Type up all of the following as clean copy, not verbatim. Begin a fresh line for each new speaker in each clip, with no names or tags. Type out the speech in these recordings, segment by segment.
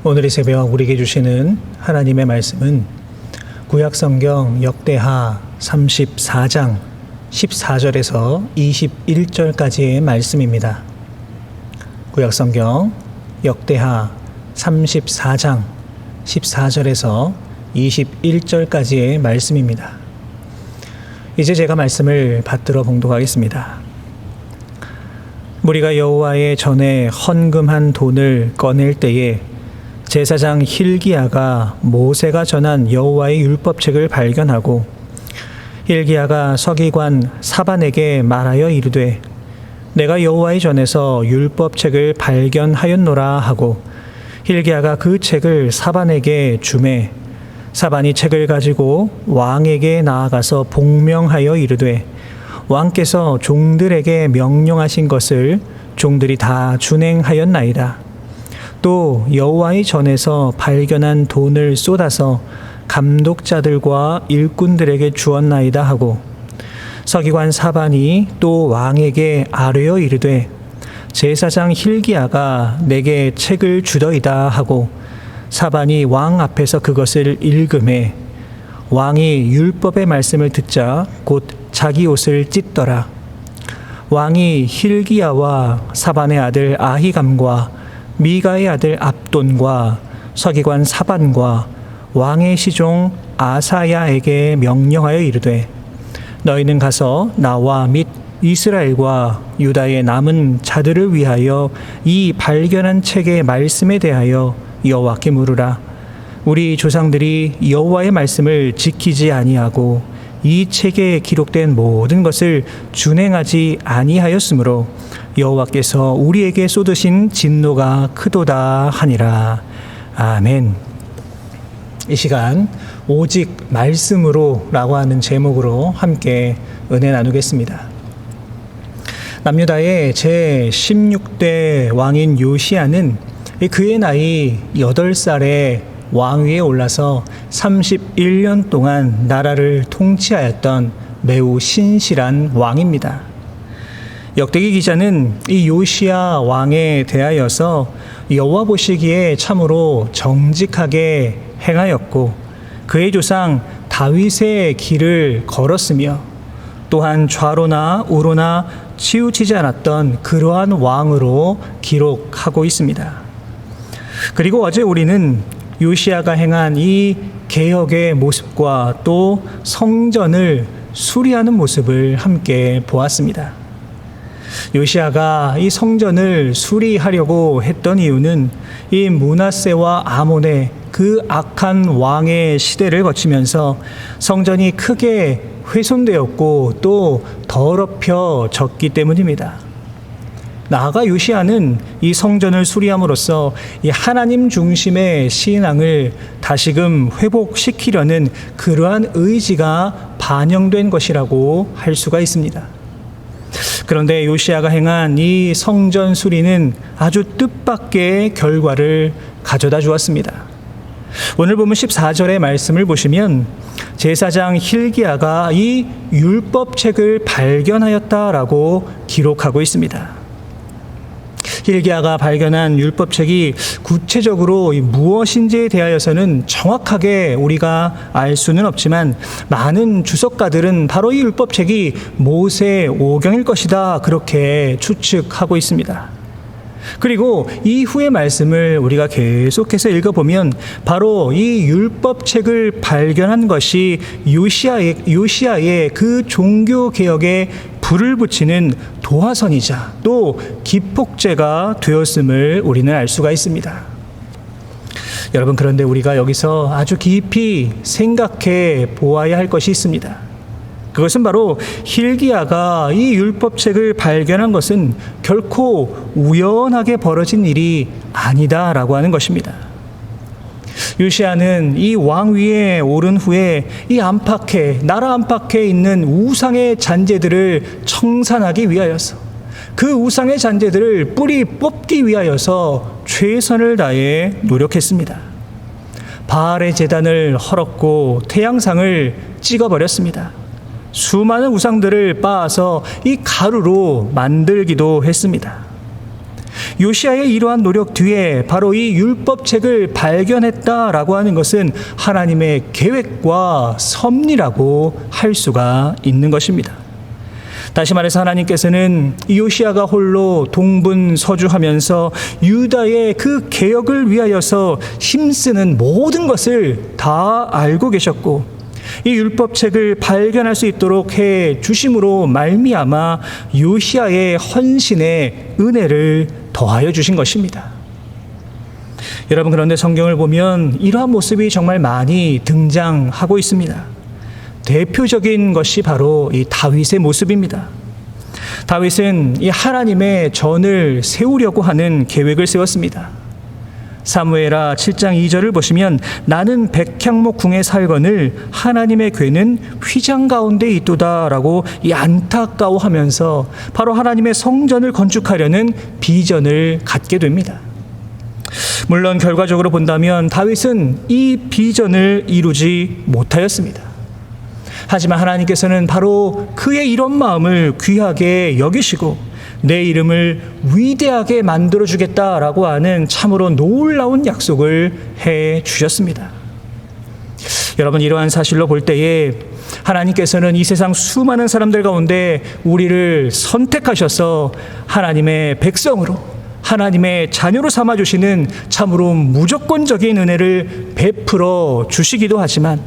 오늘 이 새벽 우리에게 주시는 하나님의 말씀은 구약성경 역대하 34장 14절에서 21절까지의 말씀입니다. 구약성경 역대하 34장 14절에서 21절까지의 말씀입니다. 이제 제가 말씀을 받들어 봉독하겠습니다. 무리가 여호와의 전에 헌금한 돈을 꺼낼 때에 제사장 hil기야가 모세가 전한 여호와의 율법책을 발견하고 hil기야가 서기관 사반에게 말하여 이르되 내가 여호와의 전에서 율법책을 발견하였노라 하고 hil기야가 그 책을 사반에게 주매 사반이 책을 가지고 왕에게 나아가서 복명하여 이르되 왕께서 종들에게 명령하신 것을 종들이 다 준행하였나이다. 또 여호와의 전에서 발견한 돈을 쏟아서 감독자들과 일꾼들에게 주었나이다 하고 서기관 사반이 또 왕에게 아뢰어 이르되 제사장 hil기야가 내게 책을 주더이다 하고 사반이 왕 앞에서 그것을 읽음에 왕이 율법의 말씀을 듣자 곧 자기 옷을 찢더라. 왕이 hil기야와 사반의 아들 아히감과 미가의 아들 압돈과 서기관 사반과 왕의 시종 아사야에게 명령하여 이르되 너희는 가서 나와 및 이스라엘과 유다의 남은 자들을 위하여 이 발견한 책의 말씀에 대하여 여호와께 물으라. 우리 조상들이 여호와의 말씀을 지키지 아니하고 이 책에 기록된 모든 것을 준행하지 아니하였으므로 여호와께서 우리에게 쏟으신 진노가 크도다 하니라. 아멘. 이 시간 오직 말씀으로 라고 하는 제목으로 함께 은혜 나누겠습니다. 남유다의 제16대 왕인 요시야는 그의 나이 8살에 왕위에 올라서 31년 동안 나라를 통치하였던 매우 신실한 왕입니다. 역대기 기자는 이 요시야 왕에 대하여서 여호와 보시기에 참으로 정직하게 행하였고 그의 조상 다윗의 길을 걸었으며 또한 좌로나 우로나 치우치지 않았던 그러한 왕으로 기록하고 있습니다. 그리고 어제 우리는 요시야가 행한 이 개혁의 모습과 또 성전을 수리하는 모습을 함께 보았습니다. 요시야가 이 성전을 수리하려고 했던 이유는 이 므낫세와 아몬의 그 악한 왕의 시대를 거치면서 성전이 크게 훼손되었고 또 더럽혀졌기 때문입니다. 나아가 요시야는 이 성전을 수리함으로써 이 하나님 중심의 신앙을 다시금 회복시키려는 그러한 의지가 반영된 것이라고 할 수가 있습니다. 그런데 요시야가 행한 이 성전 수리는 아주 뜻밖의 결과를 가져다 주었습니다. 오늘 보면 14절의 말씀을 보시면 제사장 hil기야가 이 율법책을 발견하였다라고 기록하고 있습니다. hil기야가 발견한 율법책이 구체적으로 무엇인지에 대하여서는 정확하게 우리가 알 수는 없지만 많은 주석가들은 바로 이 율법책이 모세 오경일 것이다 그렇게 추측하고 있습니다. 그리고 이후의 말씀을 우리가 계속해서 읽어보면 바로 이 율법책을 발견한 것이 요시야의 그 종교개혁에 불을 붙이는 도화선이자 또 기폭제가 되었음을 우리는 알 수가 있습니다. 여러분, 그런데 우리가 여기서 아주 깊이 생각해 보아야 할 것이 있습니다. 그것은 바로 hil기야가 이 율법책을 발견한 것은 결코 우연하게 벌어진 일이 아니다라고 하는 것입니다. 요시야는 이 왕위에 오른 후에 이 나라 안팎에 있는 우상의 잔재들을 청산하기 위하여서 그 우상의 잔재들을 뿌리 뽑기 위하여서 최선을 다해 노력했습니다. 바알의 제단을 헐었고 태양상을 찍어버렸습니다. 수많은 우상들을 빻아서 이 가루로 만들기도 했습니다. 요시야의 이러한 노력 뒤에 바로 이 율법책을 발견했다라고 하는 것은 하나님의 계획과 섭리라고 할 수가 있는 것입니다. 다시 말해서 하나님께서는 요시야가 홀로 동분서주하면서 유다의 그 개혁을 위하여서 힘쓰는 모든 것을 다 알고 계셨고, 이 율법책을 발견할 수 있도록 해 주심으로 말미암아 요시야의 헌신에 은혜를 더하여 주신 것입니다. 여러분, 그런데 성경을 보면 이러한 모습이 정말 많이 등장하고 있습니다. 대표적인 것이 바로 이 다윗의 모습입니다. 다윗은 이 하나님의 전을 세우려고 하는 계획을 세웠습니다. 사무엘하 7장 2절을 보시면 나는 백향목 궁에 살거늘 하나님의 궤는 휘장 가운데 있도다라고 이 안타까워하면서 바로 하나님의 성전을 건축하려는 비전을 갖게 됩니다. 물론 결과적으로 본다면 다윗은 이 비전을 이루지 못하였습니다. 하지만 하나님께서는 바로 그의 이런 마음을 귀하게 여기시고 내 이름을 위대하게 만들어주겠다라고 하는 참으로 놀라운 약속을 해 주셨습니다. 여러분, 이러한 사실로 볼 때에 하나님께서는 이 세상 수많은 사람들 가운데 우리를 선택하셔서 하나님의 백성으로, 하나님의 자녀로 삼아주시는 참으로 무조건적인 은혜를 베풀어 주시기도 하지만,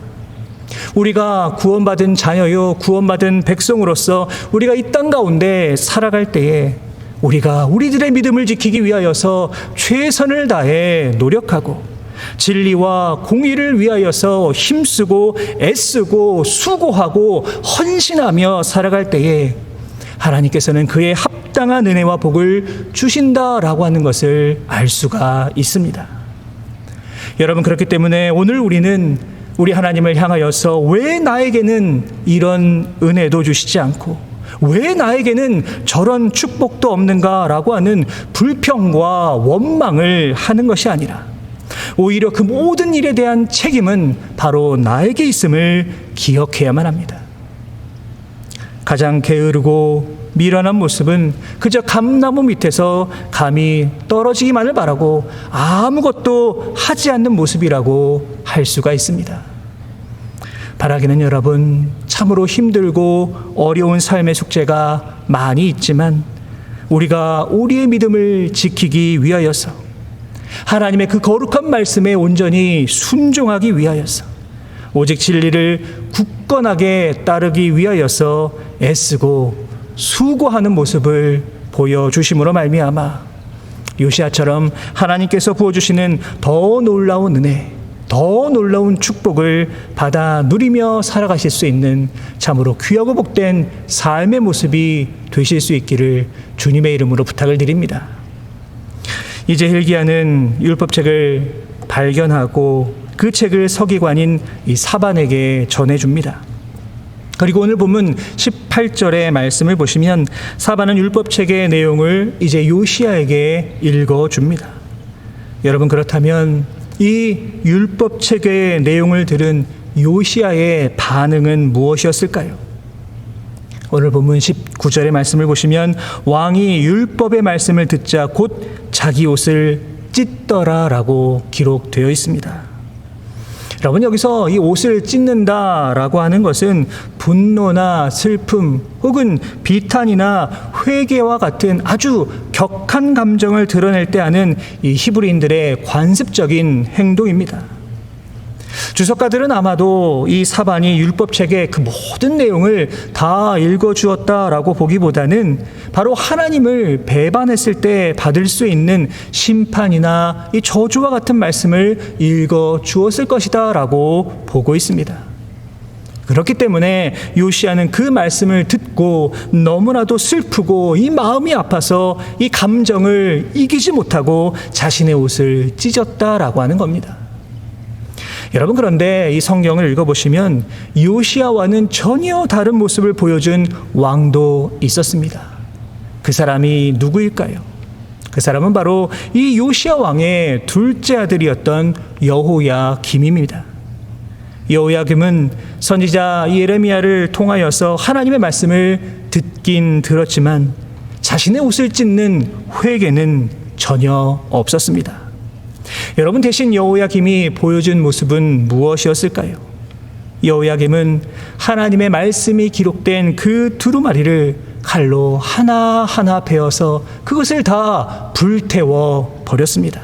우리가 구원받은 자녀요, 구원받은 백성으로서 우리가 이 땅 가운데 살아갈 때에 우리가 우리들의 믿음을 지키기 위하여서 최선을 다해 노력하고 진리와 공의를 위하여서 힘쓰고 애쓰고 수고하고 헌신하며 살아갈 때에 하나님께서는 그의 합당한 은혜와 복을 주신다라고 하는 것을 알 수가 있습니다. 여러분, 그렇기 때문에 오늘 우리는 우리 하나님을 향하여서 왜 나에게는 이런 은혜도 주시지 않고 왜 나에게는 저런 축복도 없는가라고 하는 불평과 원망을 하는 것이 아니라 오히려 그 모든 일에 대한 책임은 바로 나에게 있음을 기억해야만 합니다. 가장 게으르고 미련한 모습은 그저 감나무 밑에서 감이 떨어지기만을 바라고 아무것도 하지 않는 모습이라고 할 수가 있습니다. 바라기는 여러분, 참으로 힘들고 어려운 삶의 숙제가 많이 있지만 우리가 우리의 믿음을 지키기 위하여서 하나님의 그 거룩한 말씀에 온전히 순종하기 위하여서 오직 진리를 굳건하게 따르기 위하여서 애쓰고 수고하는 모습을 보여주심으로 말미암아 요시야처럼 하나님께서 부어주시는 더 놀라운 은혜, 더 놀라운 축복을 받아 누리며 살아가실 수 있는 참으로 귀하고 복된 삶의 모습이 되실 수 있기를 주님의 이름으로 부탁을 드립니다. 이제 hil기야는 율법책을 발견하고 그 책을 서기관인 이 사반에게 전해줍니다. 그리고 오늘 본문 18절의 말씀을 보시면 사반은 율법책의 내용을 이제 요시야에게 읽어줍니다. 여러분, 그렇다면 이 율법책의 내용을 들은 요시야의 반응은 무엇이었을까요? 오늘 본문 19절의 말씀을 보시면 왕이 율법의 말씀을 듣자 곧 자기 옷을 찢더라라고 기록되어 있습니다. 여러분, 여기서 이 옷을 찢는다라고 하는 것은 분노나 슬픔 혹은 비탄이나 회개와 같은 아주 격한 감정을 드러낼 때 하는 이 히브리인들의 관습적인 행동입니다. 주석가들은 아마도 이 사반이 율법책의 그 모든 내용을 다 읽어주었다라고 보기보다는 바로 하나님을 배반했을 때 받을 수 있는 심판이나 이 저주와 같은 말씀을 읽어주었을 것이다 라고 보고 있습니다. 그렇기 때문에 요시야는 그 말씀을 듣고 너무나도 슬프고 이 마음이 아파서 이 감정을 이기지 못하고 자신의 옷을 찢었다라고 하는 겁니다. 여러분, 그런데 이 성경을 읽어보시면 요시야와는 전혀 다른 모습을 보여준 왕도 있었습니다. 그 사람이 누구일까요? 그 사람은 바로 이 요시야 왕의 둘째 아들이었던 여호야김입니다. 여호야김은 선지자 예레미야를 통하여서 하나님의 말씀을 듣긴 들었지만 자신의 옷을 찢는 회개는 전혀 없었습니다. 여러분, 대신 여호야김이 보여준 모습은 무엇이었을까요? 여호야김은 하나님의 말씀이 기록된 그 두루마리를 칼로 하나하나 베어서 그것을 다 불태워 버렸습니다.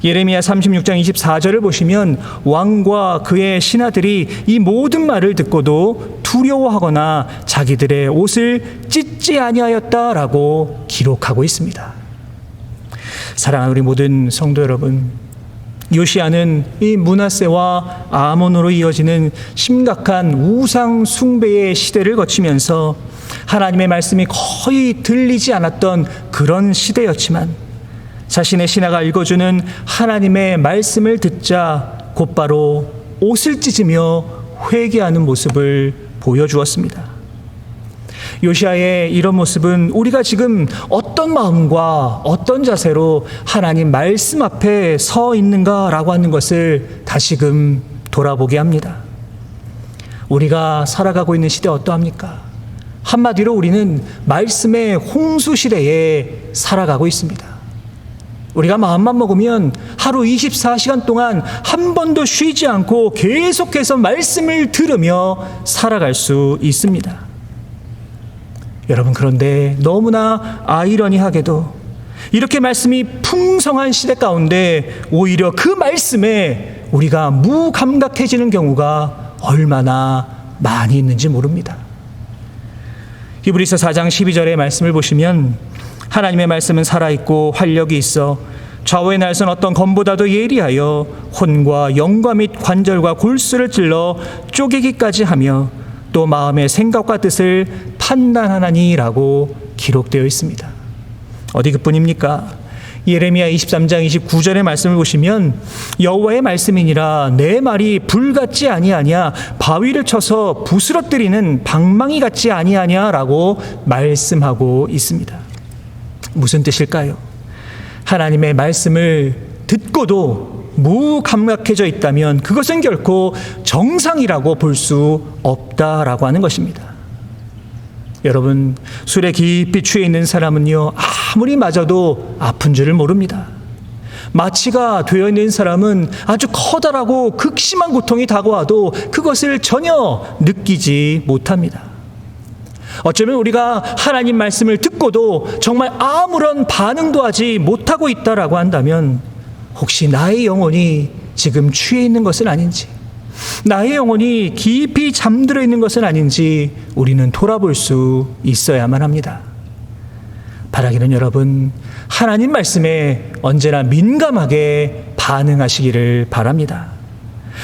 예레미야 36장 24절을 보시면 왕과 그의 신하들이 이 모든 말을 듣고도 두려워하거나 자기들의 옷을 찢지 아니하였다라고 기록하고 있습니다. 사랑하는 우리 모든 성도 여러분, 요시야는 이 므낫세와 아몬으로 이어지는 심각한 우상 숭배의 시대를 거치면서 하나님의 말씀이 거의 들리지 않았던 그런 시대였지만 자신의 신하가 읽어주는 하나님의 말씀을 듣자 곧바로 옷을 찢으며 회개하는 모습을 보여주었습니다. 요시야의 이런 모습은 우리가 지금 어떤 마음과 어떤 자세로 하나님 말씀 앞에 서 있는가라고 하는 것을 다시금 돌아보게 합니다. 우리가 살아가고 있는 시대 어떠합니까? 한마디로 우리는 말씀의 홍수 시대에 살아가고 있습니다. 우리가 마음만 먹으면 하루 24시간 동안 한 번도 쉬지 않고 계속해서 말씀을 들으며 살아갈 수 있습니다. 여러분, 그런데 너무나 아이러니하게도 이렇게 말씀이 풍성한 시대 가운데 오히려 그 말씀에 우리가 무감각해지는 경우가 얼마나 많이 있는지 모릅니다. 히브리서 4장 12절의 말씀을 보시면 하나님의 말씀은 살아있고 활력이 있어 좌우의 날선 어떤 검보다도 예리하여 혼과 영과 및 관절과 골수를 찔러 쪼개기까지 하며 또 마음의 생각과 뜻을 판단하나니라고 기록되어 있습니다. 어디 그뿐입니까? 예레미야 23장 29절의 말씀을 보시면 여호와의 말씀이니라 내 말이 불 같지 아니하냐 바위를 쳐서 부스러뜨리는 방망이 같지 아니하냐라고 말씀하고 있습니다. 무슨 뜻일까요? 하나님의 말씀을 듣고도 무감각해져 있다면 그것은 결코 정상이라고 볼 수 없다라고 하는 것입니다. 여러분, 술에 깊이 취해 있는 사람은요, 아무리 맞아도 아픈 줄을 모릅니다. 마취가 되어 있는 사람은 아주 커다랗고 극심한 고통이 다가와도 그것을 전혀 느끼지 못합니다. 어쩌면 우리가 하나님 말씀을 듣고도 정말 아무런 반응도 하지 못하고 있다라고 한다면 혹시 나의 영혼이 지금 취해 있는 것은 아닌지, 나의 영혼이 깊이 잠들어 있는 것은 아닌지 우리는 돌아볼 수 있어야만 합니다. 바라기는 여러분, 하나님 말씀에 언제나 민감하게 반응하시기를 바랍니다.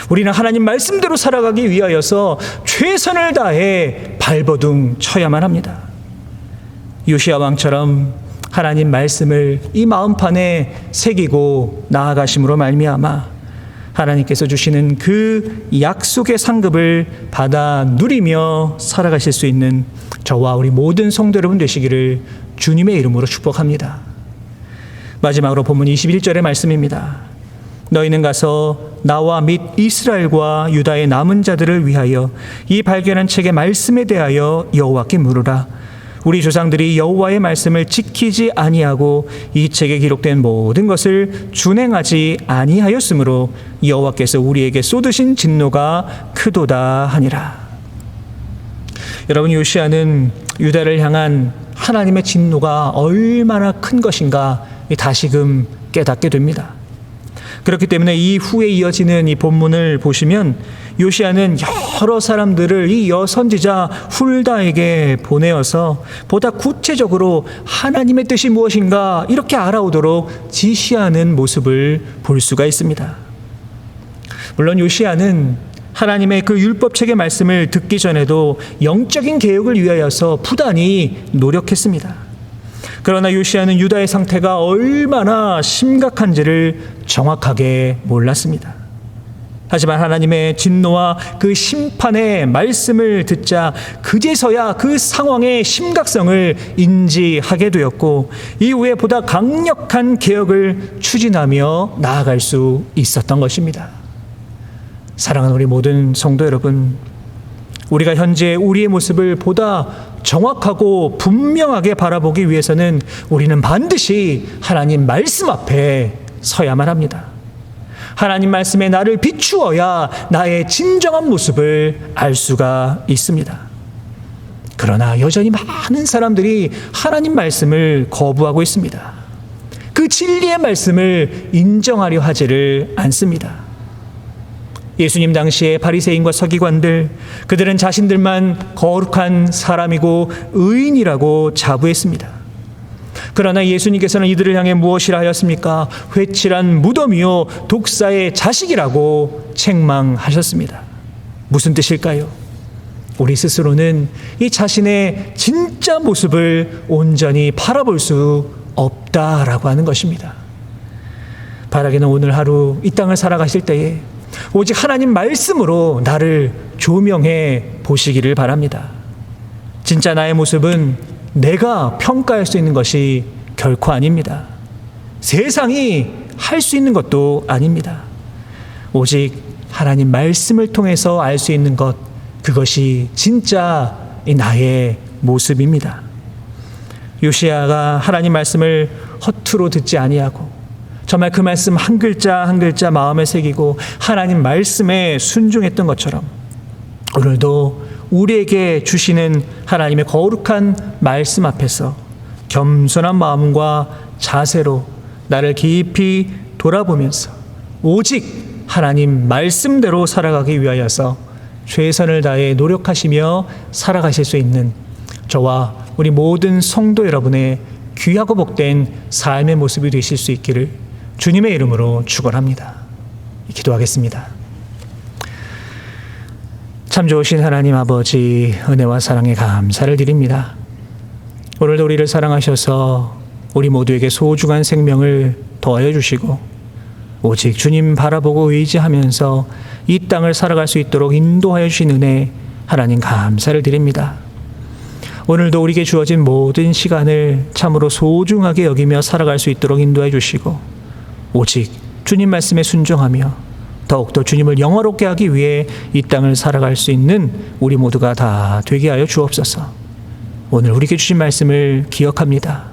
우리는 하나님 말씀대로 살아가기 위하여서 최선을 다해 발버둥 쳐야만 합니다. 요시야 왕처럼 하나님 말씀을 이 마음판에 새기고 나아가심으로 말미암아 하나님께서 주시는 그 약속의 상급을 받아 누리며 살아가실 수 있는 저와 우리 모든 성도 여러분 되시기를 주님의 이름으로 축복합니다. 마지막으로 본문 21절의 말씀입니다. 너희는 가서 나와 및 이스라엘과 유다의 남은 자들을 위하여 이 발견한 책의 말씀에 대하여 여호와께 물으라. 우리 조상들이 여호와의 말씀을 지키지 아니하고 이 책에 기록된 모든 것을 준행하지 아니하였으므로 여호와께서 우리에게 쏟으신 진노가 크도다 하니라. 여러분, 요시야는 유다를 향한 하나님의 진노가 얼마나 큰 것인가 다시금 깨닫게 됩니다. 그렇기 때문에 이 후에 이어지는 이 본문을 보시면 요시야는 여러 사람들을 이 여선지자 훌다에게 보내어서 보다 구체적으로 하나님의 뜻이 무엇인가 이렇게 알아오도록 지시하는 모습을 볼 수가 있습니다. 물론 요시야는 하나님의 그 율법책의 말씀을 듣기 전에도 영적인 개혁을 위하여서 부단히 노력했습니다. 그러나 요시야는 유다의 상태가 얼마나 심각한지를 정확하게 몰랐습니다. 하지만 하나님의 진노와 그 심판의 말씀을 듣자 그제서야 그 상황의 심각성을 인지하게 되었고 이후에 보다 강력한 개혁을 추진하며 나아갈 수 있었던 것입니다. 사랑하는 우리 모든 성도 여러분, 우리가 현재 우리의 모습을 보다 정확하고 분명하게 바라보기 위해서는 우리는 반드시 하나님 말씀 앞에 서야만 합니다. 하나님 말씀에 나를 비추어야 나의 진정한 모습을 알 수가 있습니다. 그러나 여전히 많은 사람들이 하나님 말씀을 거부하고 있습니다. 그 진리의 말씀을 인정하려 하지를 않습니다. 예수님 당시의 바리새인과 서기관들, 그들은 자신들만 거룩한 사람이고 의인이라고 자부했습니다. 그러나 예수님께서는 이들을 향해 무엇이라 하였습니까? 회칠한 무덤이요 독사의 자식이라고 책망하셨습니다. 무슨 뜻일까요? 우리 스스로는 이 자신의 진짜 모습을 온전히 바라볼 수 없다라고 하는 것입니다. 바라기는 오늘 하루 이 땅을 살아가실 때에 오직 하나님 말씀으로 나를 조명해 보시기를 바랍니다. 진짜 나의 모습은 내가 평가할 수 있는 것이 결코 아닙니다. 세상이 할 수 있는 것도 아닙니다. 오직 하나님 말씀을 통해서 알 수 있는 것, 그것이 진짜 나의 모습입니다. 요시야가 하나님 말씀을 허투루 듣지 아니하고 정말 그 말씀 한 글자 한 글자 마음에 새기고 하나님 말씀에 순종했던 것처럼 오늘도 우리에게 주시는 하나님의 거룩한 말씀 앞에서 겸손한 마음과 자세로 나를 깊이 돌아보면서 오직 하나님 말씀대로 살아가기 위하여서 최선을 다해 노력하시며 살아가실 수 있는 저와 우리 모든 성도 여러분의 귀하고 복된 삶의 모습이 되실 수 있기를 주님의 이름으로 축원합니다. 기도하겠습니다. 참 좋으신 하나님 아버지, 은혜와 사랑에 감사를 드립니다. 오늘도 우리를 사랑하셔서 우리 모두에게 소중한 생명을 더하여 주시고 오직 주님 바라보고 의지하면서 이 땅을 살아갈 수 있도록 인도하여 주신 은혜 하나님 감사를 드립니다. 오늘도 우리에게 주어진 모든 시간을 참으로 소중하게 여기며 살아갈 수 있도록 인도해 주시고 오직 주님 말씀에 순종하며 더욱더 주님을 영화롭게 하기 위해 이 땅을 살아갈 수 있는 우리 모두가 다 되게 하여 주옵소서. 오늘 우리에게 주신 말씀을 기억합니다.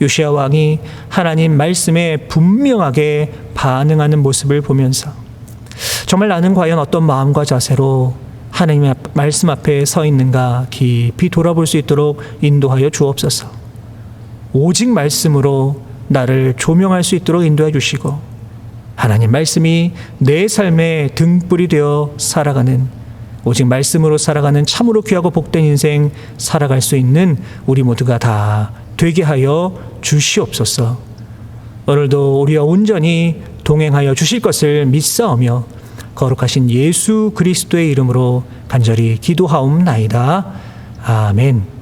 요시야 왕이 하나님 말씀에 분명하게 반응하는 모습을 보면서 정말 나는 과연 어떤 마음과 자세로 하나님의 말씀 앞에 서 있는가 깊이 돌아볼 수 있도록 인도하여 주옵소서. 오직 말씀으로 나를 조명할 수 있도록 인도해 주시고 하나님 말씀이 내 삶의 등불이 되어 살아가는 오직 말씀으로 살아가는 참으로 귀하고 복된 인생 살아갈 수 있는 우리 모두가 다 되게 하여 주시옵소서. 오늘도 우리와 온전히 동행하여 주실 것을 믿사오며 거룩하신 예수 그리스도의 이름으로 간절히 기도하옵나이다. 아멘.